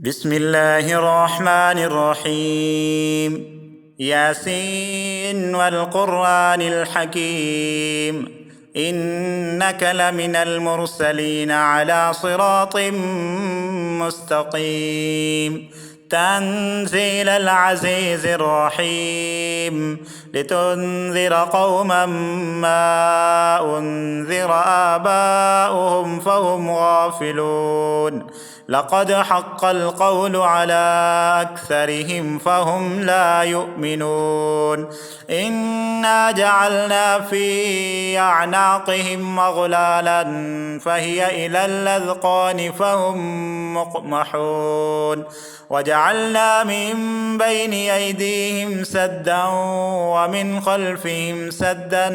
بسم الله الرحمن الرحيم. ياسين والقرآن الحكيم إنك لمن المرسلين على صراط مستقيم تنزيل العزيز الرحيم لتنذر قوما ما أنذر آباؤهم فهم غافلون لقد حق القول على أكثرهم فهم لا يؤمنون إنا جعلنا في أعناقهم مغلالا فهي إلى الأذقان فهم مقمحون وجعلنا من بين أيديهم سدا ومن خلفهم سدا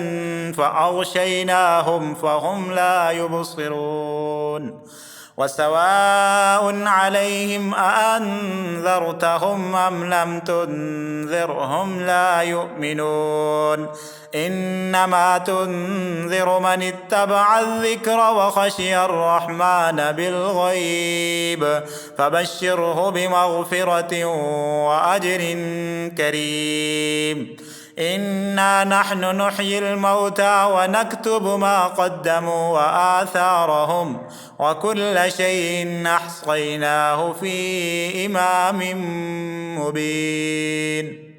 فأغشيناهم فهم لا يبصرون وسواء عليهم أأنذرتهم أم لم تنذرهم لا يؤمنون إنما تنذر من اتبع الذكر وخشي الرحمن بالغيب فبشره بمغفرة وأجر كريم إنا نحن نحيي الموتى ونكتب ما قدموا وآثارهم وكل شيء أحصيناه في إمام مبين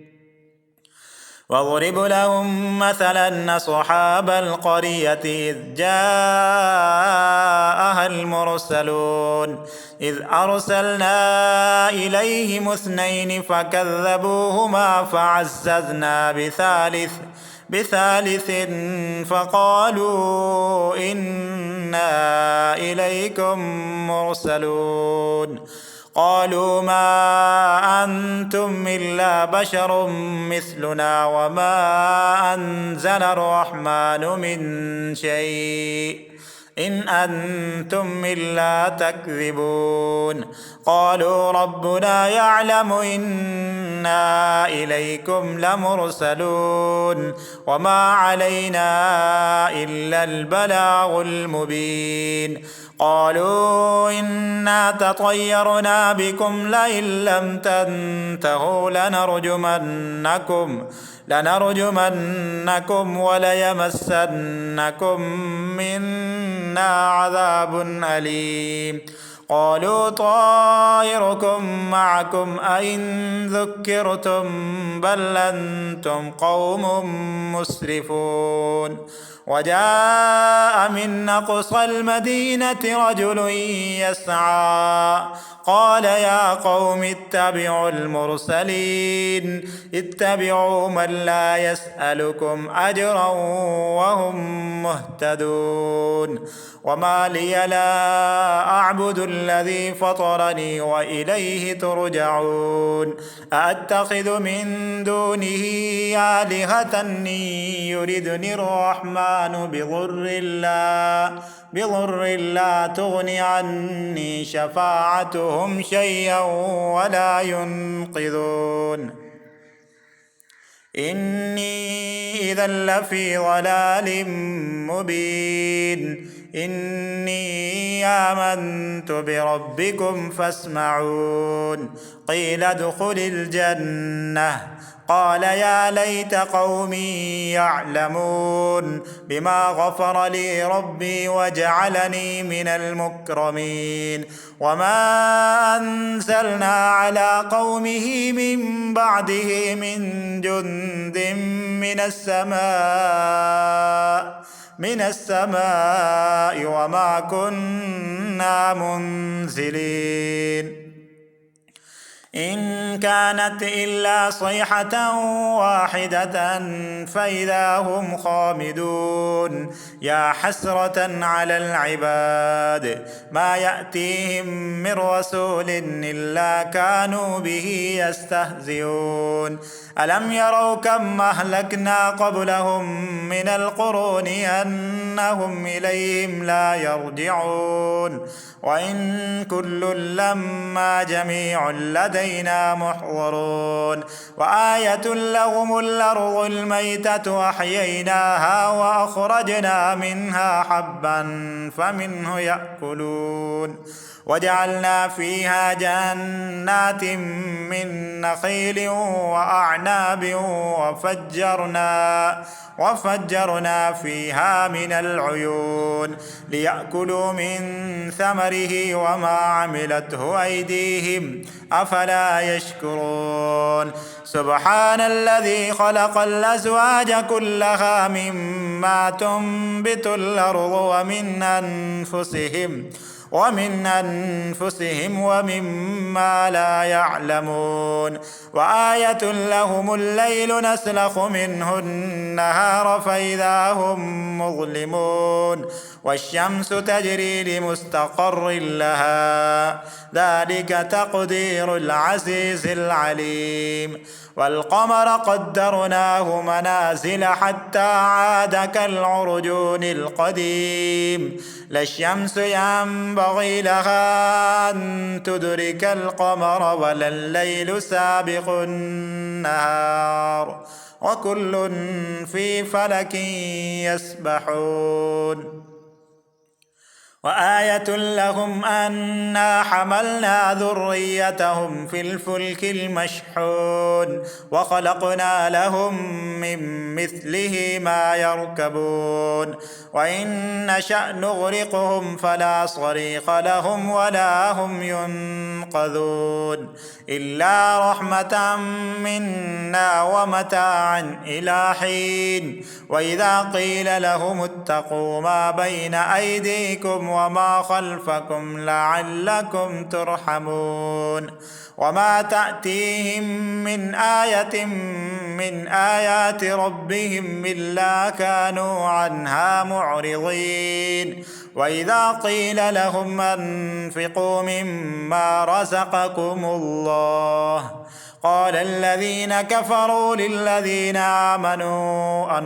واضرب لهم مثلا أصحاب القرية إذ جاءها المرسلون إذ أرسلنا إليهم اثنين فكذبوهما فعززنا بثالث فقالوا إنا إليكم مرسلون قالوا ما أنتم إلا بشر مثلنا وما أنزل الرحمن من شيء إن أنتم إلا تكذبون قالوا ربنا يعلم إنا إليكم لمرسلون وما علينا إلا البلاغ المبين قالوا إنا تطيرنا بكم لئن لم تنتهوا لنرجمنكم وليمسنكم منا عذاب أليم قالوا طائركم معكم أئن ذكرتم بل أنتم قوم مسرفون وجاء من أقصى المدينة رجل يسعى قال يا قوم اتبعوا المرسلين اتبعوا من لا يسألكم أجرا وهم مهتدون وما لي لا أعبد الذي فطرني وإليه ترجعون أأتخذ من دونه آلهة يردني الرحمن بضر لا تغن عني شفاعتهم شيئا ولا ينقذون إني إذا لفي ضلال مبين إني آمنت بربكم فاسمعون قيل ادخل الجنة قال يا ليت قومي يعلمون بما غفر لي ربي وجعلني من المكرمين وما أنزلنا على قومه من بعده من جند من السماء وما كنا منزلين إن كانت إلا صيحة واحدة فإذا هم خامدون يا حسرة على العباد ما يأتيهم من رسول إلا كانوا به يستهزئون ألم يروا كم أهلكنا قبلهم من القرون أنهم إليهم لا يرجعون وإن كل لما جميع لدينا محضرون وآية لهم الأرض الميتة أحييناها وأخرجنا منها حبا فمنه يأكلون وجعلنا فيها جنات من نخيل وأعناب وفجرنا فيها من العيون ليأكلوا من ثمره وما عملته أيديهم أفلا يشكرون سبحان الذي خلق الأزواج كلها مما تنبت الأرض ومن أنفسهم ومما لا يعلمون وآية لهم الليل نسلخ منه النهار فإذا هم مظلمون والشمس تجري لمستقر لها ذلك تقدير العزيز العليم والقمر قدرناه منازل حتى عاد كالعرجون القديم لا الشمس ينبغي لها أن تدرك القمر ولا الليل سابق النهار وكل في فلك يسبحون وآية لهم أنا حملنا ذريتهم في الفلك المشحون وخلقنا لهم من مثله ما يركبون وإن نشأ نغرقهم فلا صريخ لهم ولا هم ينقذون إلا رحمة منا ومتاعا إلى حين وإذا قيل لهم اتقوا ما بين أيديكم وما خلفكم لعلكم ترحمون وما تأتيهم من آية من آيات ربهم إلا كانوا عنها معرضين وإذا قيل لهم أنفقوا مما رزقكم الله قال الذين كفروا للذين آمنوا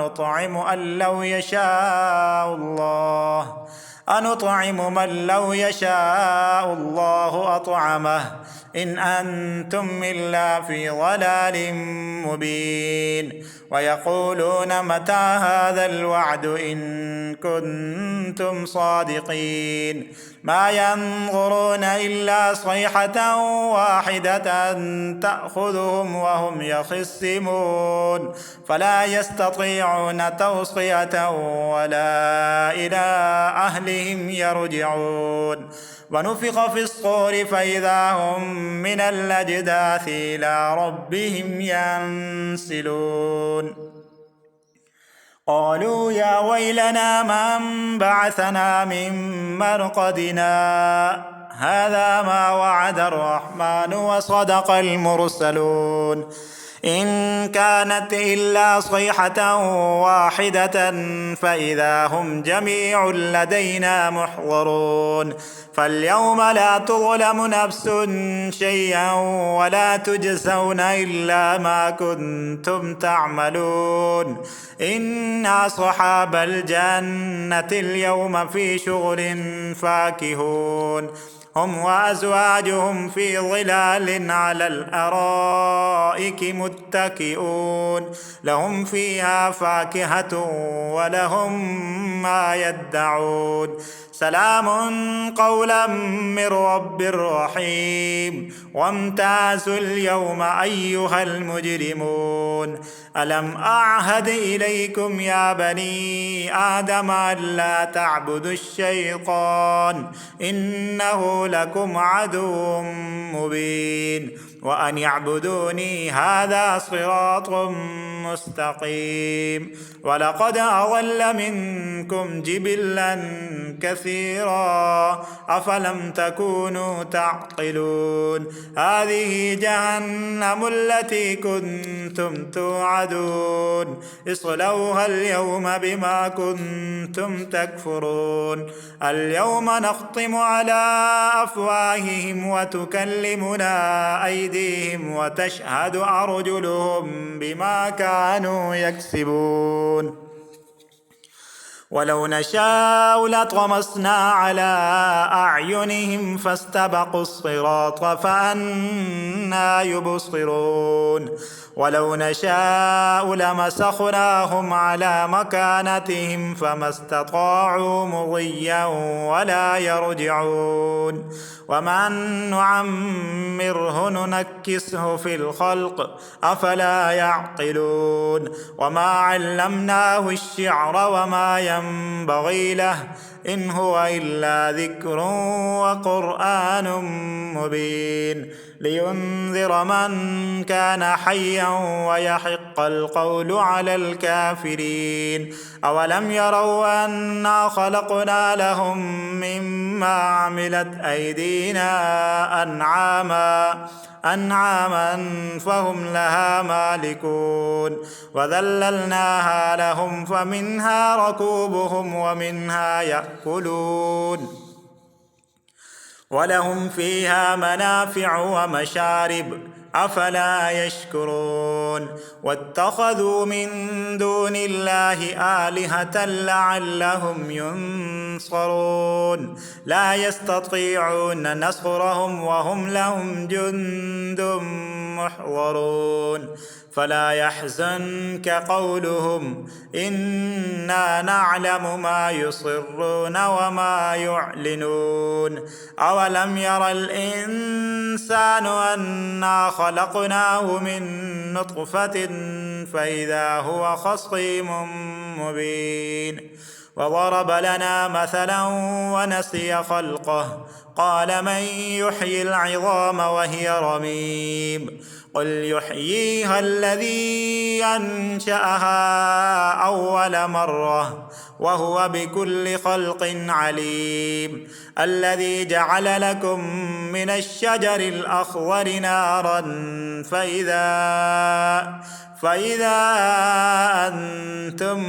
أنطعم من لو يشاء الله أطعمه إن أنتم إلا في ضلال مبين ويقولون متى هذا الوعد إن كنتم صادقين ما ينظرون إلا صيحة واحدة تأخذهم وهم يخصمون فلا يستطيعون توصية ولا إلى أهلهم يرجعون ونفخ في الصور فإذا هم من الأجداث إلى ربهم ينسلون قالوا يا ويلنا من بعثنا من مرقدنا هذا ما وعد الرحمن وصدق المرسلون إن كانت إلا صيحة واحدة فإذا هم جميع لدينا محضرون فاليوم لا تظلم نفس شيئا ولا تجزون إلا ما كنتم تعملون إن أصحاب الجنة اليوم في شغل فاكهون هم وأزواجهم في ظلال على الأرائك متكئون لهم فيها فاكهة ولهم ما يدعون سلام قولا من رب رحيم وامتازوا اليوم أيها المجرمون ألم أعهد إليكم يا بني آدم ألا تعبدوا الشيطان إنه لكم عدو مبين وأن يعبدوني هذا صراط مستقيم ولقد أضل منكم جبلا كثيرا أفلم تكونوا تعقلون هذه جهنم التي كنتم توعدون اصلوها اليوم بما كنتم تكفرون اليوم نختم على أفواههم وتكلمنا أيديهم وتشهد أرجلهم بما كانوا يكسبون ولو نشاء لطمسنا على أعينهم فاستبقوا الصراط فأنى يبصرون ولو نشاء لمسخناهم على مكانتهم فما استطاعوا مضيا ولا يرجعون ومن نعمره ننكسه في الخلق أفلا يعقلون وما علمناه الشعر وما ينبغي له إن هو إلا ذكر وقرآن مبين لينذر من كان حيا ويحق القول على الكافرين أولم يروا أنا خلقنا لهم مما عملت أيدينا أنعاما فهم لها مالكون وذللناها لهم فمنها ركوبهم ومنها يأكلون ولهم فيها منافع ومشارب أفلا يشكرون واتخذوا من دون الله آلهة لعلهم ينصرون لا يستطيعون نصرهم وهم لهم جند محضرون فلا يحزنك قولهم إنا نعلم ما يصرون وما يعلنون أولم ير الإنسان أنا خلقناه من نطفة فإذا هو خصيم مبين وضرب لنا مثلا ونسي خلقه قال من يحيي العظام وهي رميم قل يحييها الذي أنشأها أول مرة وهو بكل خلق عليم الذي جعل لكم من الشجر الأخضر نارا فإذا أنتم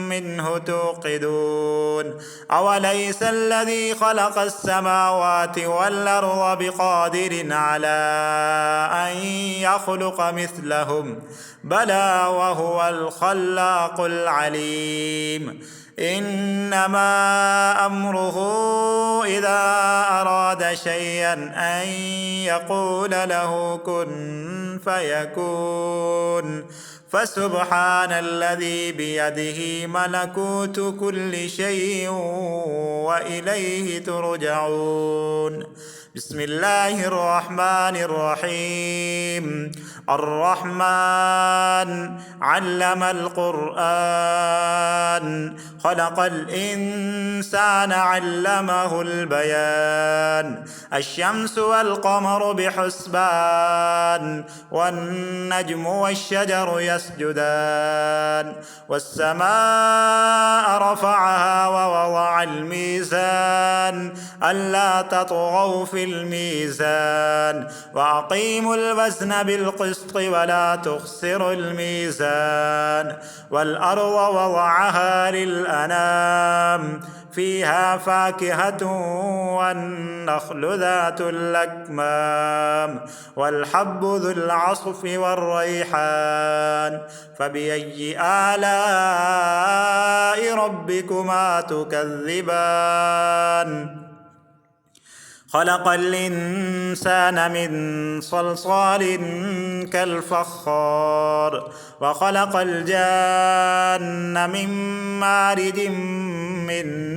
منه توقدون أوليس الذي خلق السماوات والأرض بقادر على أن يخلق مثلهم بلى وهو الخلاق العليم إنما أمره إذا أراد شيئا أن يقول له كن فيكون فسبحان الذي بيده ملكوت كل شيء وإليه ترجعون بسم الله الرحمن الرحيم الرحمن علم القرآن خلق الإنسان علمه البيان الشمس والقمر بحسبان والنجم والشجر يسجدان والسماء رفعها ووضع الميزان ألا تطغوا في الميزان وأقيموا الوزن بالقسط ولا تخسروا الميزان والأرض وضعها للأنام فيها فاكهة والنخل ذات الأكمام والحب ذو العصف والريحان فبأي آلاء ربكما تكذبان خلق الإنسان من صلصال كالفخار وخلق الجان من مارد من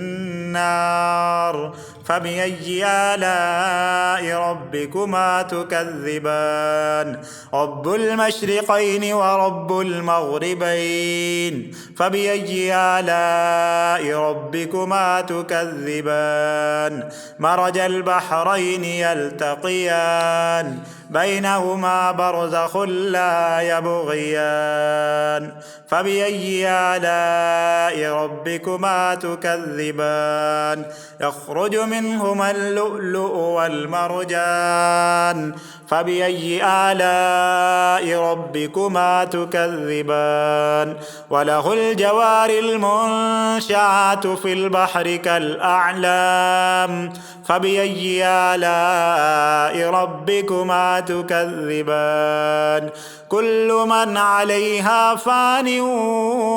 نار فبأي آلاء ربكما تكذبان رب المشرقين ورب المغربين فبأي آلاء ربكما تكذبان مرج البحرين يلتقيان بينهما برزخ لا يبغيان فبأي آلاء ربكما تكذبان يخرج منهما اللؤلؤ والمرجان فبأي آلاء ربكما تكذبان وله الجوار المنشآت في البحر كالأعلام فبأي آلاء ربكما تكذبان كل من عليها فان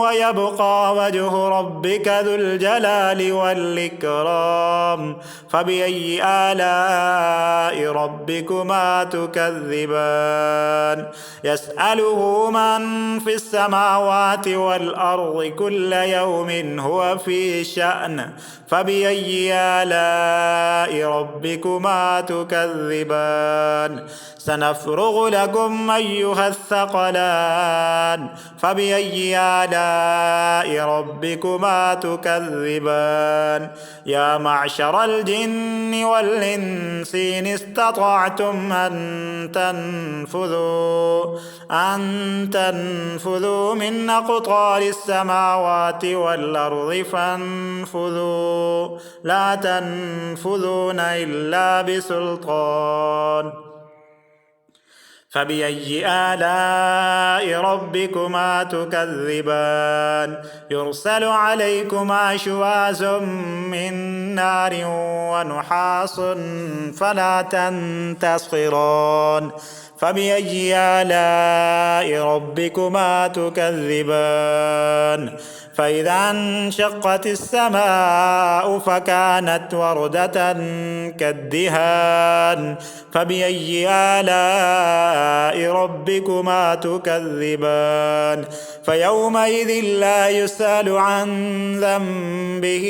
ويبقى وجه ربك ذو الجلال والإكرام فبأي آلاء ربكما تكذبان يسأله من في السماوات والأرض كل يوم هو في شأن فبأي آلاء ربكما تكذبان سنفرغ لكم أيها الثقلان فبأي آلاء ربكما تكذبان يا معشر الجن والإنس إن استطعتم أن تنفذوا من أقطار السماوات والأرض فانفذوا لا تنفذون إلا بسلطان فبأي آلاء ربكما تكذبان يرسل عليكما شواظ من نار ونحاس فلا تنتصران فبأي آلاء ربكما تكذبان فإذا انشقت السماء فكانت وردة كالدهان فبأي آلاء ربكما تكذبان فيومئذ لا يسأل عن ذنبه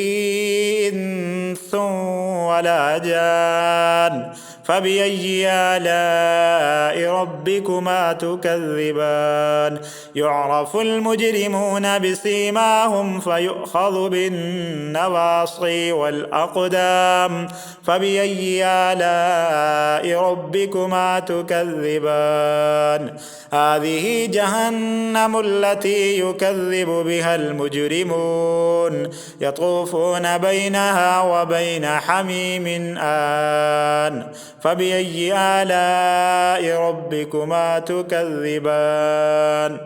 إنس ولا جان فبأي آلاء ربكما تكذبان يعرف المجرمون بسيماهم فيؤخذ بالنواصي والأقدام فبأي آلاء ربكما تكذبان هذه جهنم التي يكذب بها المجرمون يطوفون بينها وبين حميم آن فبأي آلاء ربكما تكذبان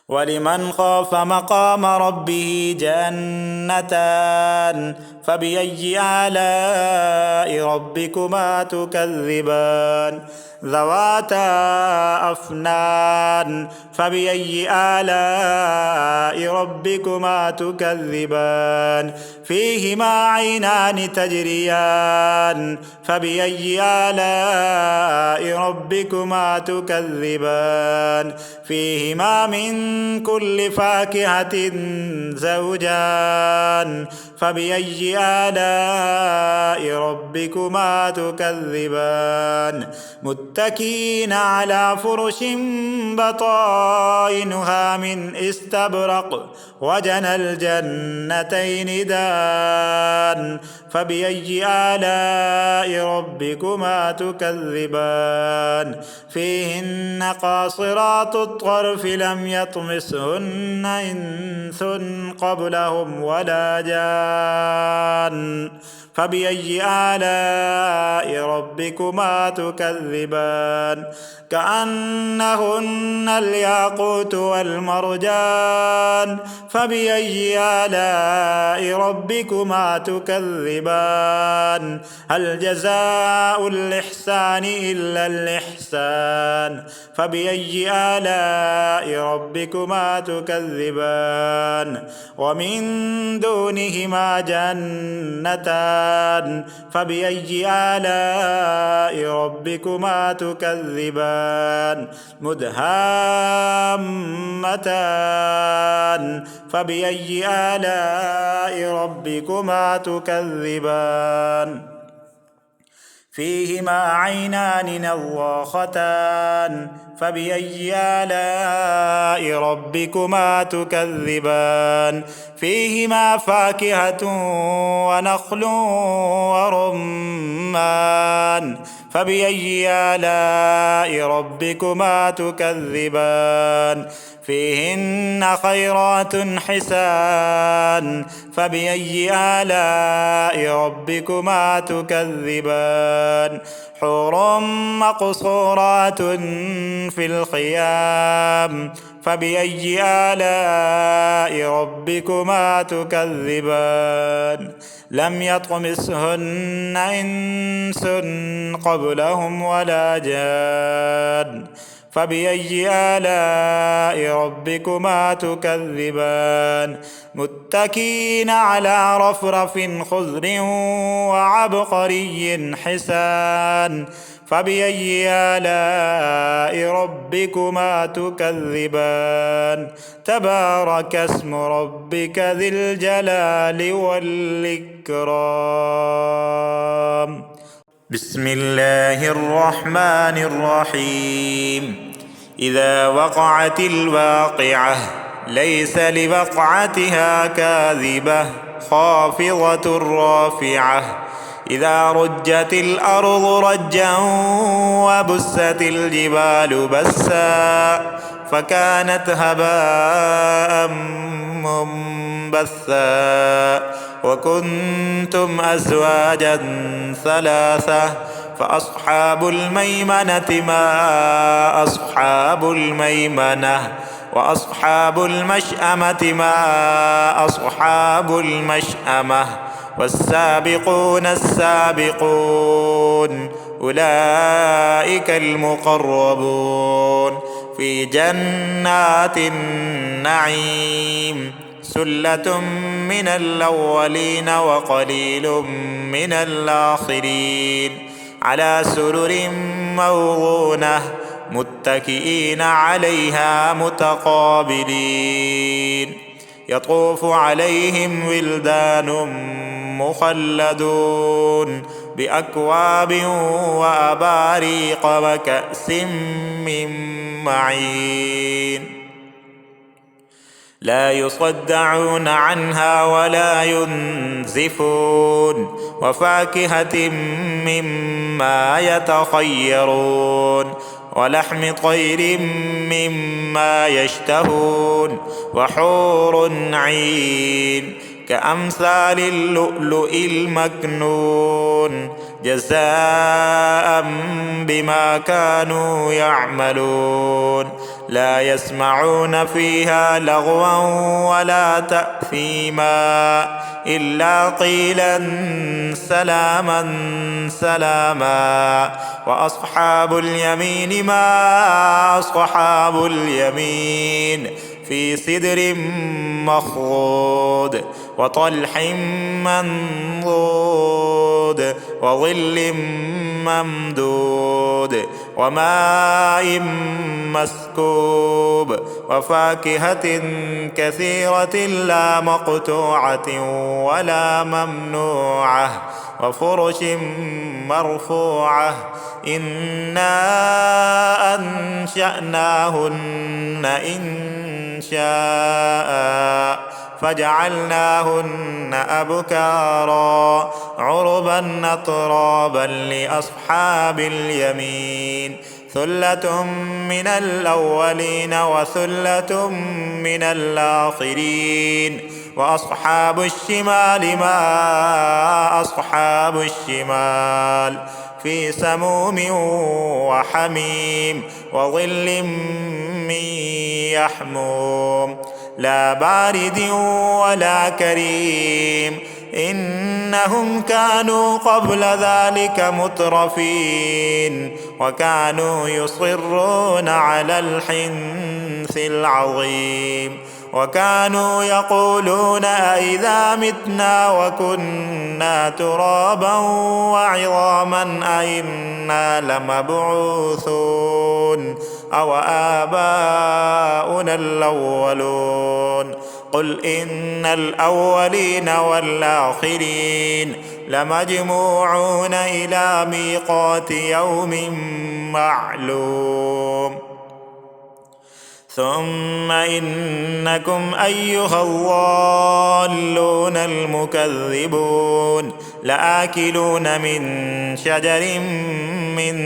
ولمن خاف مقام ربه جنتان فبأي آلاء ربكما تكذبان ذواتا أفنان فبأي آلاء ربكما تكذبان فيهما عينان تجريان فبأي آلاء ربكما تكذبان فيهما من كل فاكهة زوجان فبأي آلاء ربكما تكذبان متكئين على فرش بطائنها من استبرق وجنى الجنتين دان فبأي آلاء ربكما تكذبان فيهن قاصرات الطرف لم يطمسهن إنس قبلهم ولا جان فبأي آلاء ربكما تكذبان كأنهن الياقوت والمرجان فبأي آلاء ربكما تكذبان هل جزاء الإحسان إلا الإحسان فبأي آلاء ربكما تكذبان ومن دونهما جنتان فبأي آلاء ربكما تكذبان مدهامتان فبأي آلاء ربكما تكذبان فيهما عينان نضاختان فبأي آلاء ربكما تكذبان فيهما فاكهة ونخل ورمان فبأي آلاء ربكما تكذبان فيهن خيرات حسان فبأي آلاء ربكما تكذبان حور مقصورات في الخيام فبأي آلاء ربكما تكذبان لم يطمثهن إنس قبلهم ولا جان فبأي آلاء ربكما تكذبان متكئين على رفرف خضر وعبقري حسان فبأي آلاء ربكما تكذبان تبارك اسم ربك ذي الجلال والإكرام بسم الله الرحمن الرحيم إذا وقعت الواقعة ليس لوقعتها كاذبة خافضة رافعة إذا رجت الأرض رجا وبست الجبال بسا فكانت هباء منبثا وكنتم أزواجا ثلاثة فأصحاب الميمنة ما أصحاب الميمنة وأصحاب المشأمة ما أصحاب المشأمة والسابقون السابقون أولئك المقربون في جنات النعيم ثلة من الأولين وقليل من الآخرين على سرر موضونة متكئين عليها متقابلين يطوف عليهم ولدان مخلدون بأكواب وأباريق وكأس من معين لا يصدعون عنها ولا ينزفون وفاكهة مما يتخيرون ولحم طير مما يشتهون وحور عين كأمثال اللؤلؤ المكنون جزاء بما كانوا يعملون لا يسمعون فيها لغوا ولا تأثيما إلا قيلا سلاما سلاما وأصحاب اليمين ما أصحاب اليمين في سدر مخضود وطلح منضود وظل ممدود وماء مسكوب وفاكهة كثيرة لا مقطوعة ولا ممنوعة وفرش مرفوعة إنا أنشأناهن إن شاء فجعلناهن أبكارا عربا أترابا لأصحاب اليمين ثلة من الأولين وثلة من الآخرين وأصحاب الشمال ما أصحاب الشمال في سموم وحميم وظل من يحموم لا بارد ولا كريم إنهم كانوا قبل ذلك مترفين وكانوا يصرون على الحنث العظيم وكانوا يقولون أئذا متنا وكنا ترابا وعظاما أئنا لمبعوثون أو آباؤنا الأولون قل إن الأولين والآخرين لمجموعون إلى ميقات يوم معلوم ثم إنكم أيها الضالون المكذبون لآكلون من شجر من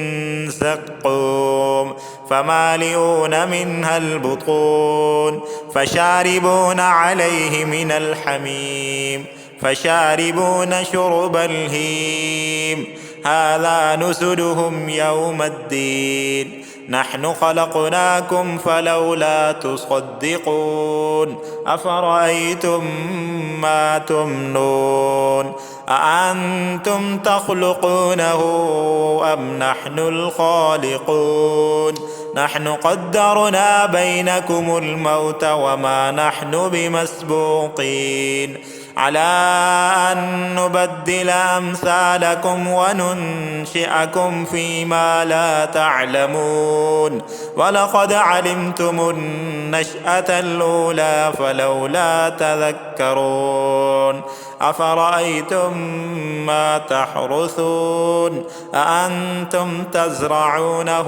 زقوم فمالئون منها البطون فشاربون عليه من الحميم فشاربون شرب الهيم هذا نزلهم يوم الدين نحن خلقناكم فلولا تصدقون أفرأيتم ما تمنون أأنتم تخلقونه أم نحن الخالقون نحن قدرنا بينكم الموت وما نحن بمسبوقين على أن نبدل أمثالكم وننشئكم فيما لا تعلمون ولقد علمتم النشأة الأولى فلولا تذكرون أفرأيتم ما تحرثون أأنتم تزرعونه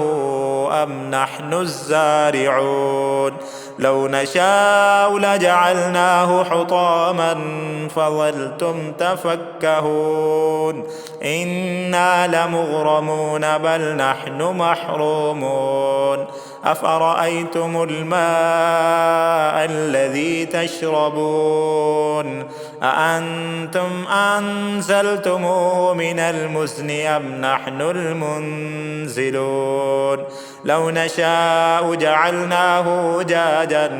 أم نحن الزارعون لو نشاء لجعلناه حطاما فظلتم تفكهون إنا لمغرمون بل نحن محرومون أفرأيتم الماء الذي تشربون أأنتم أنزلتموه من المزن أم نحن المنزلون لو نشاء جعلناه أجاجا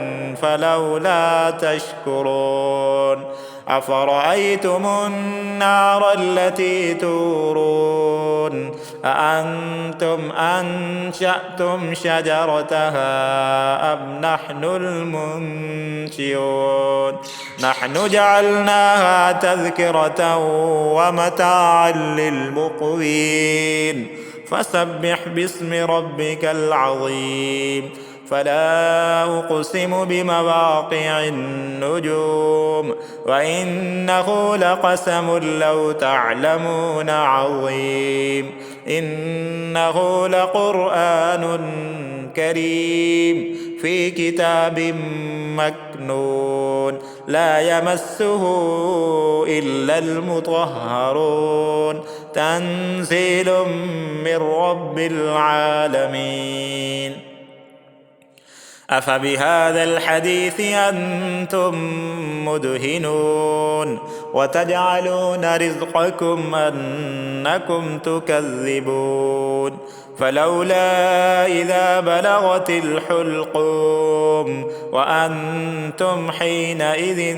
فلولا تشكرون أفرأيتم النار التي تورون أأنتم أنشأتم شجرتها أم نحن المنشئون نحن جعلناها تذكرة ومتاعا للمقوين فسبح باسم ربك العظيم فلا أقسم بمواقع النجوم وإنه لقسم لو تعلمون عظيم إنه لقرآن كريم في كتاب مكنون لا يمسه إلا المطهرون تنزيل من رب العالمين أفبهذا الحديث أنتم مدهنون وتجعلون رزقكم أنكم تكذبون فلولا إذا بلغت الحلقوم وأنتم حينئذ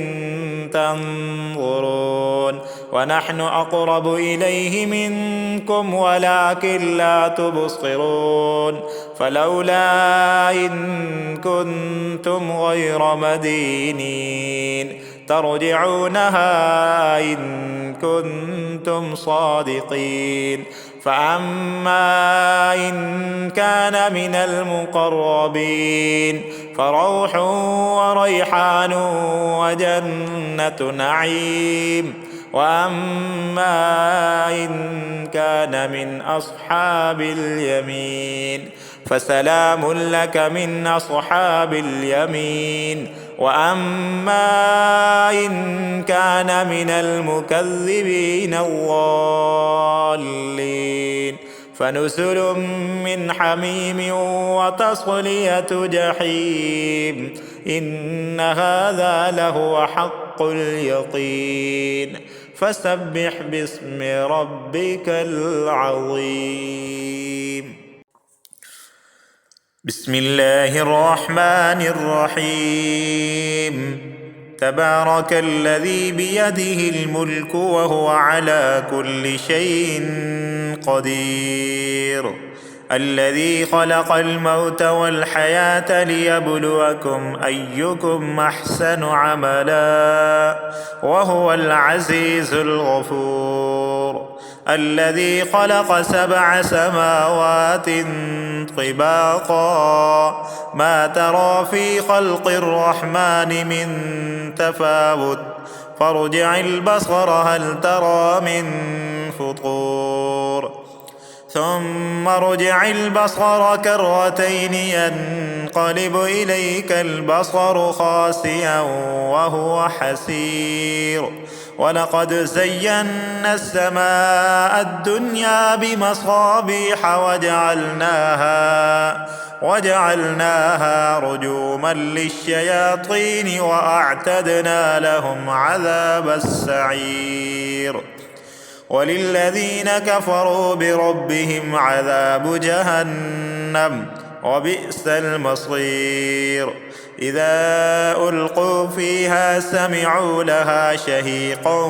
تنظرون ونحن أقرب إليه منكم ولكن لا تبصرون فلولا إن كنتم غير مدينين ترجعونها إن كنتم صادقين فأما إن كان من المقربين فروح وريحان وجنة نعيم وأما إن كان من أصحاب اليمين فسلام لك من أصحاب اليمين وأما إن كان من المكذبين الضالين فنزل من حميم وتصلية جحيم إن هذا لهو حق اليقين فسبح باسم ربك العظيم بسم الله الرحمن الرحيم تبارك الذي بيده الملك وهو على كل شيء قدير الذي خلق الموت والحياة ليبلوكم أيكم أحسن عملا وهو العزيز الغفور الذي خلق 7 سماوات طباقا ما ترى في خلق الرحمن من تفاوت فارجع البصر هل ترى من فطور ثم ارجع البصر كرتين ينقلب إليك البصر خاسئا وهو حسير ولقد زينا السماء الدنيا بمصابيح وجعلناها رجوما للشياطين وأعتدنا لهم عذاب السعير وللذين كفروا بربهم عذاب جهنم وبئس المصير. إذا ألقوا فيها سمعوا لها شهيقا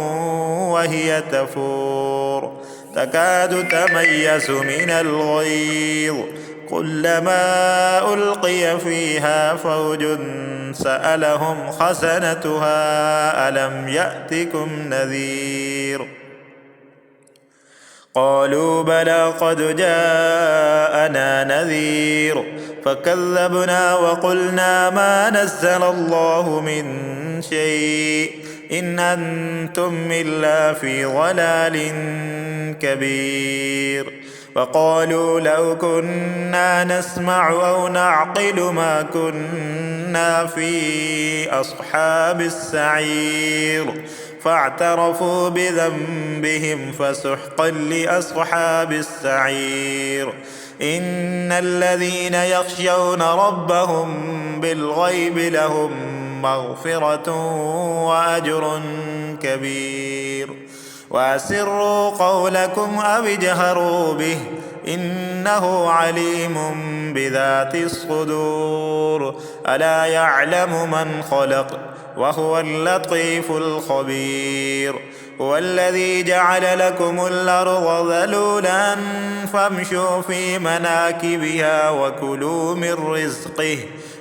وهي تفور تكاد تميز من الغيظ كلما ألقي فيها فوج سألهم خزنتها ألم يأتكم نذير قالوا بلى قد جاءنا نذير فكذبنا وقلنا ما نزل الله من شيء إن أنتم إلا في ضلال كبير وقالوا لو كنا نسمع أو نعقل ما كنا في أصحاب السعير فاعترفوا بذنبهم فسحقا لأصحاب السعير. إن الذين يخشون ربهم بالغيب لهم مغفرة وأجر كبير. وأسروا قولكم أو اجهروا به إنه عليم بذات الصدور ألا يعلم من خلق وهو اللطيف الخبير. هو الذي جعل لكم الأرض ذلولا فامشوا في مناكبها وكلوا من رزقه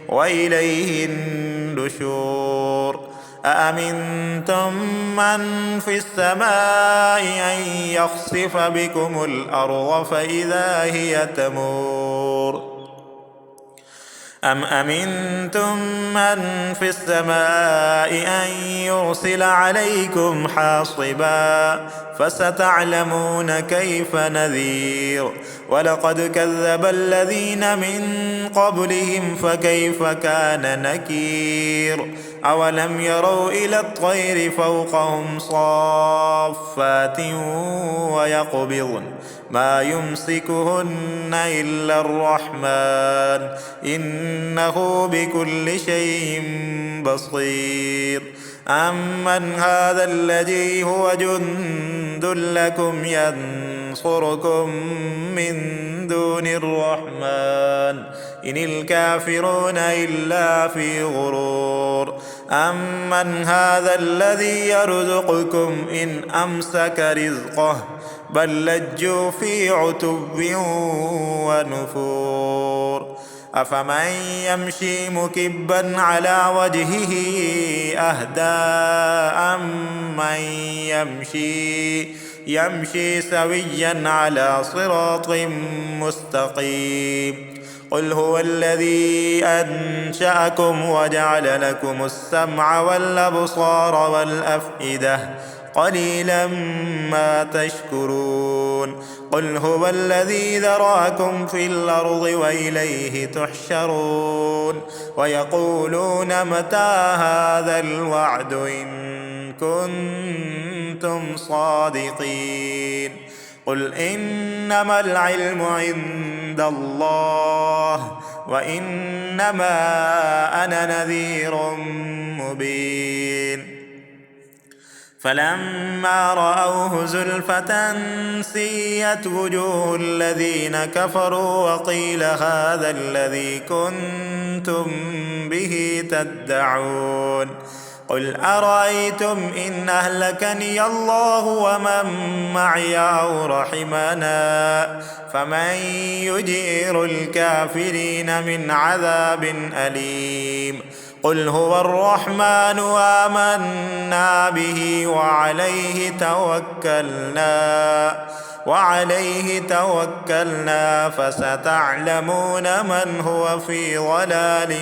وإليه النشور. أأمنتم من في السماء أن يخسف بكم الأرض فإذا هي تمور أم أمنتم من في السماء أن يرسل عليكم حاصبا فستعلمون كيف نذير. ولقد كذب الذين من قبلهم فكيف كان نكير. أولم يروا إلى الطير فوقهم صافات ويقبضن ما يمسكهن إلا الرحمن إنه بكل شيء بصير. أمن هذا الذي هو جند لكم ينصركم من دون الرحمن إن الكافرون إلا في غرور. أمن هذا الذي يرزقكم إن أمسك رزقه بل لجوا في عتب ونفور. أفمن يمشي مكبا على وجهه أهدى أمن يمشي سويا على صراط مستقيم. قل هو الذي أنشأكم وجعل لكم السمع والأبصار والأفئدة قليلا ما تشكرون. قل هو الذي ذرأكم في الأرض وإليه تحشرون. ويقولون متى هذا الوعد إن كنتم صادقين. قل إنما العلم عند الله وإنما أنا نذير مبين. فلما رأوه زلفة سيئت وجوه الذين كفروا وقيل هذا الذي كنتم به تدعون. قل أرأيتم إن أهلكني الله ومن معي أو رحمنا فمن يجير الكافرين من عذاب أليم. قل هو الرحمن آمنا به وعليه توكلنا فستعلمون من هو في ضلال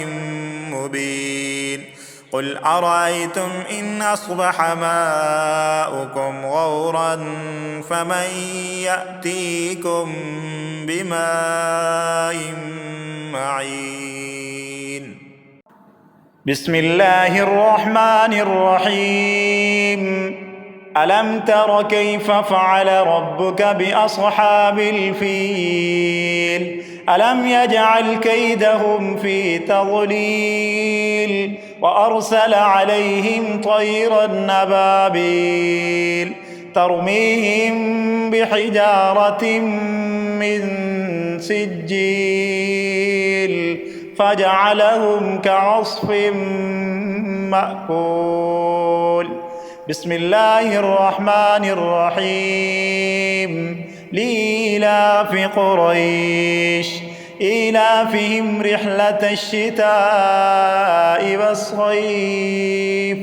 مبين. قل أرأيتم إن أصبح ماؤكم غورا فمن يأتيكم بماء معين. بسم الله الرحمن الرحيم. ألم تر كيف فعل ربك بأصحاب الفيل ألم يجعل كيدهم في تضليل وأرسل عليهم طيرا أبابيل ترميهم بحجارة من سجيل فجعلهم كعصف مأكول. بسم الله الرحمن الرحيم. لإيلاف قريش إيلافهم رحلة الشتاء والصيف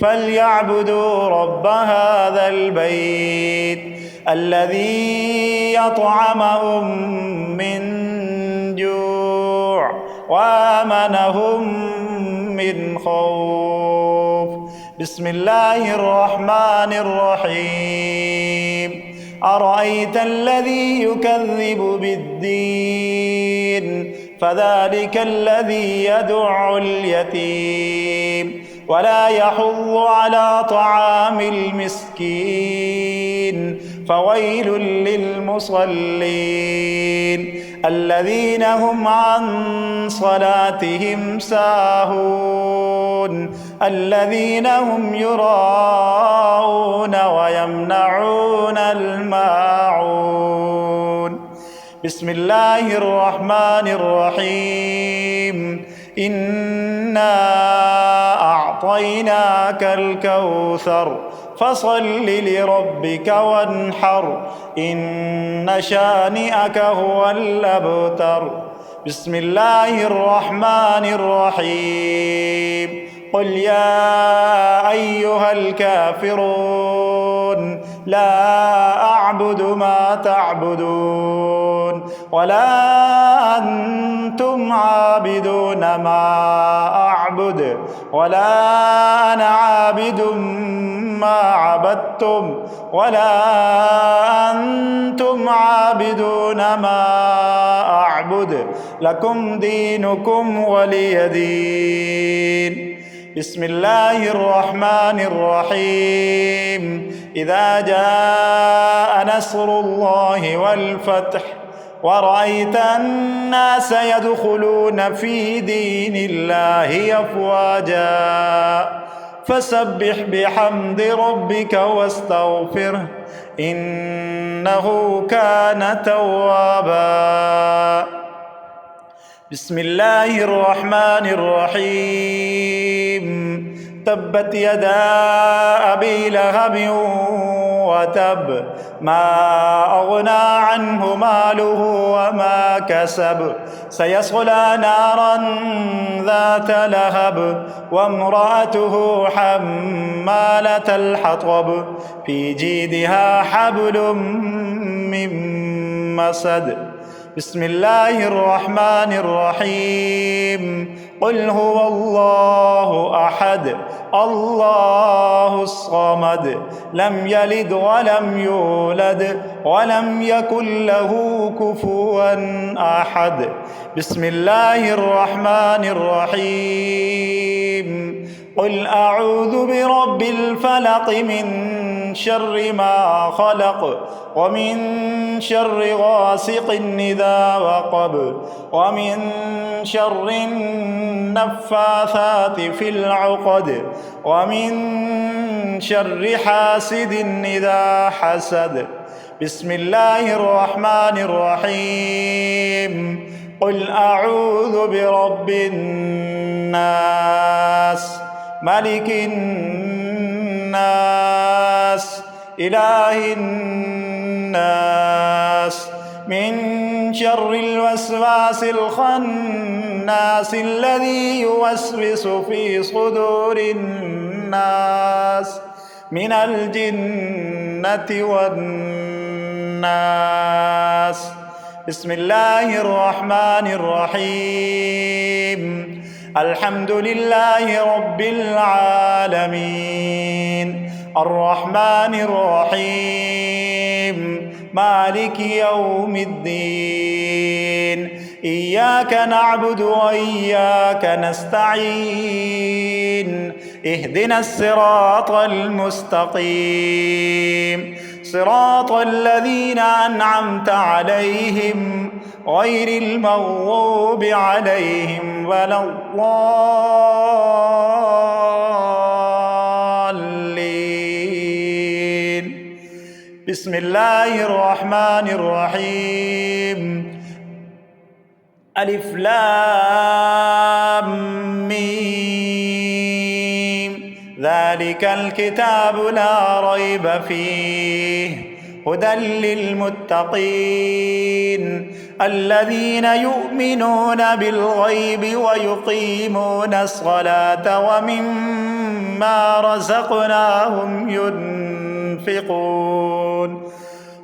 فليعبدوا رب هذا البيت الذي يطعمهم من جوع وآمنهم من خوف. بسم الله الرحمن الرحيم. أرأيت الذي يكذب بالدين فذلك الذي يدع اليتيم ولا يحض على طعام المسكين فويل للمصلين الذين هم عن صلاتهم ساهون الذين هم يراءون ويمنعون الماعون. بسم الله الرحمن الرحيم. إنا أعطيناك الكوثر فصل لربك وانحر إن شانئك هو الأبتر. بسم الله الرحمن الرحيم. قل يا أيها الكافرون لا أعبد ما تعبدون ولا أنتم عابدون ما أعبد ولا أنا عابد ما عبدتم ولا أنتم عابدون ما أعبد لكم دينكم ولي دين. بسم الله الرحمن الرحيم. إذا جاء نصر الله والفتح ورأيت الناس يدخلون في دين الله أفواجا فسبح بحمد ربك واستغفره إنه كان توابا. بسم الله الرحمن الرحيم. تبت يدا أبي لهب وتب ما أغنى عنه ماله وما كسب سيصلى نارا ذات لهب وامرأته حمالة الحطب في جيدها حبل من مسد. بسم الله الرحمن الرحيم. قل هو الله أحد الله الصمد لم يلد ولم يولد ولم يكن له كفوا أحد. بسم الله الرحمن الرحيم. قل أعوذ برب الفلق من شر ما خلق ومن شر غاسق إذا وقب ومن شر النفاثات في العقد ومن شر حاسد إذا حسد. بسم الله الرحمن الرحيم. قل أعوذ برب الناس ملك الناس إله الناس من شر الوسواس الخناس الذي يوسوس في صدور الناس من الجنة والناس. بسم الله الرحمن الرحيم. الحمد لله رب العالمين الرحمن الرحيم مالك يوم الدين إياك نعبد وإياك نستعين اهدنا الصراط المستقيم صراط الذين أنعمت عليهم غير المغضوب عليهم ولا الضالين. بسم الله الرحمن الرحيم. ألف لام ميم ذلك الكتاب لا ريب فيه هدى للمتقين الذين يؤمنون بالغيب ويقيمون الصلاة ومما رزقناهم ينفقون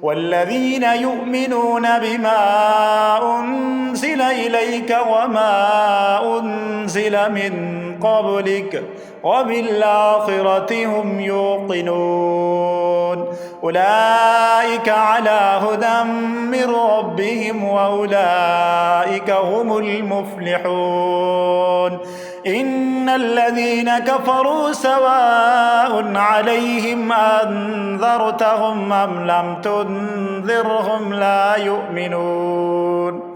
والذين يؤمنون بما أنزل إليك وما أنزل من قبلك وبالآخرة هم يوقنون أولئك على هدى من ربهم وأولئك هم المفلحون إن الذين كفروا سواء عليهم أنذرتهم أم لم تنذرهم لا يؤمنون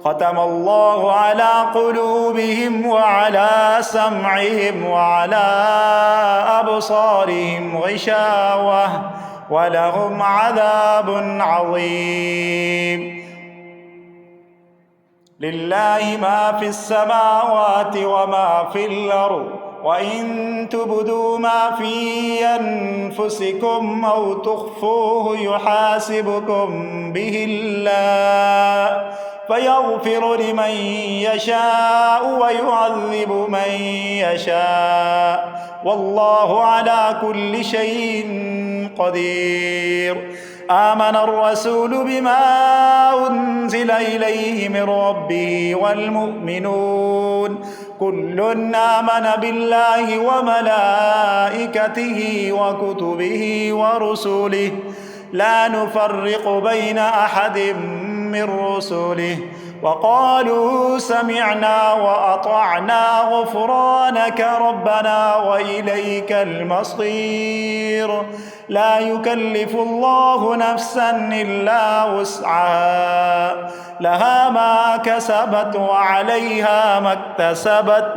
ختم الله على قلوبهم وعلى سمعهم وعلى أبصارهم غشاوة ولهم عذاب عظيم لله ما في السماوات وما في الأرض وإن تبدوا ما في أنفسكم أو تخفوه يحاسبكم به الله فيغفر لمن يشاء ويعذب من يشاء والله على كل شيء قدير آمن الرسول بما أنزل إليه من ربه والمؤمنون كل آمن بالله وملائكته وكتبه ورسله لا نفرق بين أحد من رسله وقالوا سمعنا وأطعنا غفرانك ربنا وإليك المصير لا يكلف الله نفسا إلا وسعها لها ما كسبت وعليها ما اكتسبت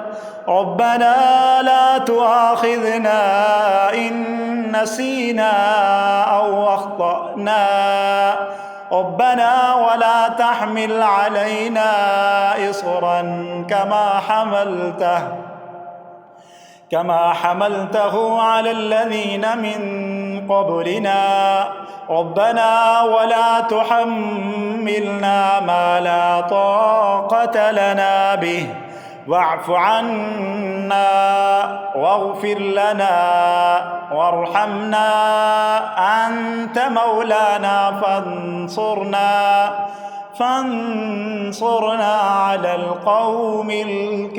ربنا لا تؤاخذنا إن نسينا أو أخطأنا ربنا ولا تحمل علينا إصرا كما حملته على الذين من قبلنا ربنا ولا تحملنا ما لا طاقة لنا به واعف عنا واغفر لنا وارحمنا أنت مولانا فانصرنا على القوم الكافرين.